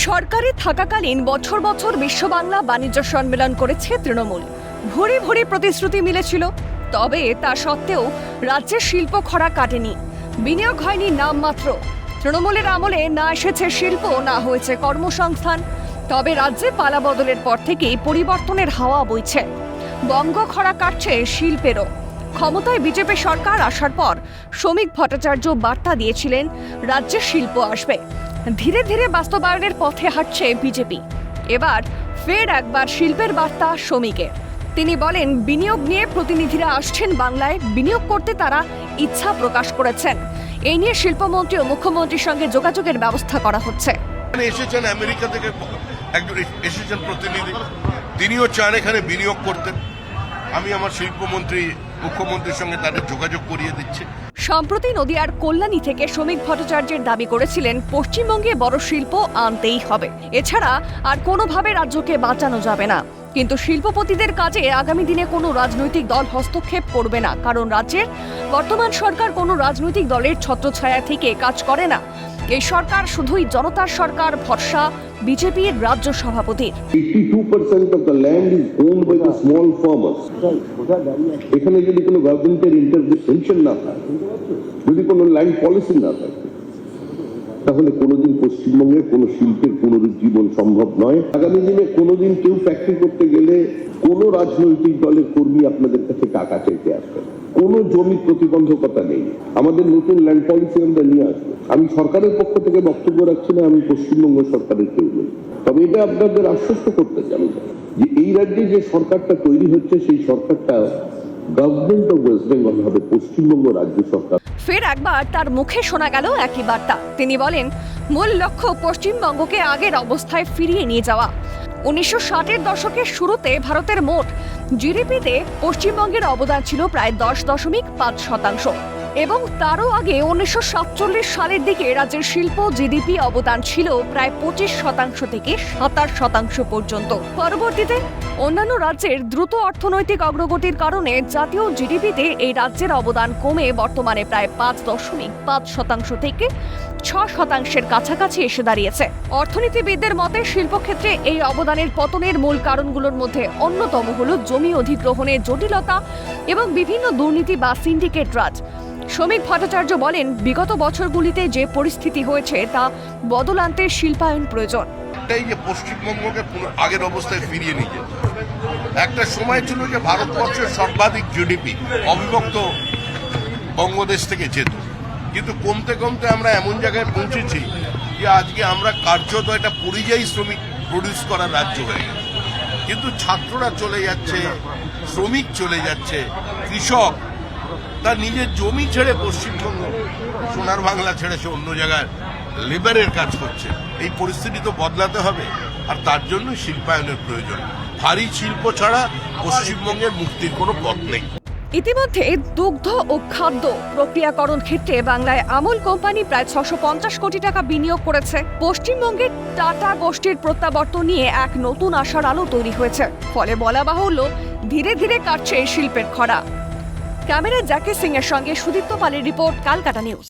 সরকারে থাকাকালীন বছর বছর বিশ্ব বাংলা বাণিজ্য সম্মেলন করেছে তৃণমূল। ভুরি ভুরি প্রতিশ্রুতি মিলেছিল, তবে তা সত্ত্বেও রাজ্যের শিল্প খরা কাটেনি, বিনিয়োগ হয়নি নামমাত্র। তৃণমূলের আমলে না এসেছে শিল্প, না হয়েছে কর্মসংস্থান। তবে রাজ্যে পালা বদলের পর থেকেই পরিবর্তনের হাওয়া বইছে। বঙ্গ খরা কাটছে শিল্পেরও। ক্ষমতায় বিজেপি সরকার আসার পর শ্রমিক ভট্টাচার্য বার্তা দিয়েছিলেন রাজ্যে শিল্প আসবে। ধীরে ধীরে বাস্তবায়নের পথে হাঁটছে বিজেপি। এবার ফের একবার শিল্পের বার্তা শ্রমিকের। তিনি বলেন, বিনিয়োগ নিয়ে প্রতিনিধিরা আসছেন বাংলায়, বিনিয়োগ করতে তারা ইচ্ছা প্রকাশ করেছেন। এই নিয়ে শিল্পমন্ত্রী ও মুখ্যমন্ত্রীর সঙ্গে যোগাযোগের ব্যবস্থা করা হচ্ছে। এসেছেন আমেরিকা থেকে একজন এসেছেন প্রতিনিধি, তিনিও চান এখানে বিনিয়োগ করতেন। আমি আমার শিল্পমন্ত্রী মুখ্যমন্ত্রীর সঙ্গে তাদের যোগাযোগ করিয়ে দিচ্ছি। সম্প্রতি নদিয়ার কল্যাণী থেকে শ্রমিক ভট্টাচার্যের দাবি করেছিলেন, পশ্চিমবঙ্গে বড় শিল্প আনতেই হবে, এছাড়া আর কোনোভাবে রাজ্যকে বাঁচানো যাবে না। কিন্তু শিল্পপতিদের কাজে আগামী দিনে কোনো রাজনৈতিক দল হস্তক্ষেপ করবে না, কারণ রাজ্যের বর্তমান সরকার কোনো রাজনৈতিক দলের ছত্রছায়া থেকে কাজ করে না। এই সরকার শুধুই জনতার সরকার, ভরসা বিজেপির রাজ্য সভাপতির। 82% of the land is owned by the small farmers. এখানে যদি কোনো গভর্নমেন্টের ইন্টারভেনশন না থাকে, যদি কোনো ল্যান্ড পলিসি না থাকে, তাহলে কোনোদিন পশ্চিমবঙ্গের কোনো শিল্পের পুনরুজ্জীবন সম্ভব নয়। আগামী দিনে কোনোদিন কেউ ফ্যাক্টরি করতে গেলে কোনো রাজনৈতিক দলের কর্মী আপনাদের কাছে টাকা চাইতে আসবে, কোনো জমি প্রতিবন্ধকতা নেই। আমাদের নতুন ল্যান্ড পলিসি আমরা নিয়ে আসবো। আমি সরকারের পক্ষ থেকে বক্তব্য রাখছি না, আমি পশ্চিমবঙ্গ সরকারের কেউ নই। তবে এটা আপনাদের আশ্বস্ত করতে চাই যে এই রাজ্যে যে সরকারটা তৈরি হচ্ছে, সেই সরকারটা গভর্নমেন্ট অফ ওয়েস্ট বেঙ্গল হবে, পশ্চিমবঙ্গ রাজ্য সরকার। ফের একবার তার মুখে শোনা গেল একই বার্তা। তিনি বলেন, মূল লক্ষ্য পশ্চিমবঙ্গকে আগের অবস্থায় ফিরিয়ে নিয়ে যাওয়া। 1960-এর দশকের শুরুতে ভারতের মোট জিডিপিতে পশ্চিমবঙ্গের অবদান ছিল প্রায় 10.5%, এবং তারও আগে 1947 সালের দিকে রাজ্যের শিল্প জিডিপি অবদান ছিল প্রায় 25% থেকে 27% পর্যন্ত। পরবর্তীতে অন্যান্য রাজ্যের দ্রুত অর্থনৈতিক অগ্রগতির কারণে জাতীয় জিডিপিতে এই রাজ্যের অবদান কমে বর্তমানে প্রায় 5.5% থেকে 6% কাছাকাছি এসে দাঁড়িয়েছে। অর্থনীতিবিদদের মতে শিল্পক্ষেত্রে এই অবদানের পতনের মূল কারণগুলোর মধ্যে অন্যতম হল জমি অধিগ্রহণের জটিলতা এবং বিভিন্ন দুর্নীতি বা সিন্ডিকেট রাজ। শ্রমিক ভট্টাচার্য বলেন, বিগত বছরগুলিতে যে পরিস্থিতি হয়েছে তা বদল আনতে শিল্পায়ন প্রয়োজন। এই যে পশ্চিমবঙ্গকে আগের অবস্থায় ফিরিয়ে নিয়ে যেতে, একটা সময় ছিল যে ভারতবর্ষের সর্বাধিক জিডিপি অবিভক্ত বঙ্গদেশ থেকে যেত, কিন্তু কমতে কমতে আমরা এমন জায়গায় পৌঁছেছি যে আজকে আমরা কার্যত একটা পরিযায়ী শ্রমিক প্রডিউস করার রাজ্য হয়ে গেছে। কিন্তু ছাত্ররা চলে যাচ্ছে, শ্রমিক চলে যাচ্ছে, কৃষক তার নিজের জমি ছেড়ে পশ্চিমবঙ্গ, সোনার বাংলা ছেড়ে সে অন্য জায়গায় লেবারের কাজ করছে। এই পরিস্থিতি তো বদলাতে হবে, আর তার জন্য শিল্পায়নের প্রয়োজন। ভারী শিল্প ছাড়া পশ্চিমবঙ্গের মুক্তির কোনো পথ নেই। ইতিমধ্যে দুগ্ধ ও খাদ্য প্রক্রিয়াকরণ ক্ষেত্রে বাংলায় আমুল কোম্পানি প্রায় 650 কোটি টাকা বিনিয়োগ করেছে। পশ্চিমবঙ্গের টাটা গোষ্ঠীর প্রত্যাবর্তন নিয়ে এক নতুন আশার আলো তৈরি হয়েছে। ফলে বলা বাহুল্য, ধীরে ধীরে কাটছে শিল্পের খরা। ক্যামেরা জ্যাকি সিং এর সঙ্গে সুদীপ্ত পালের রিপোর্ট, কালকাটা নিউজ।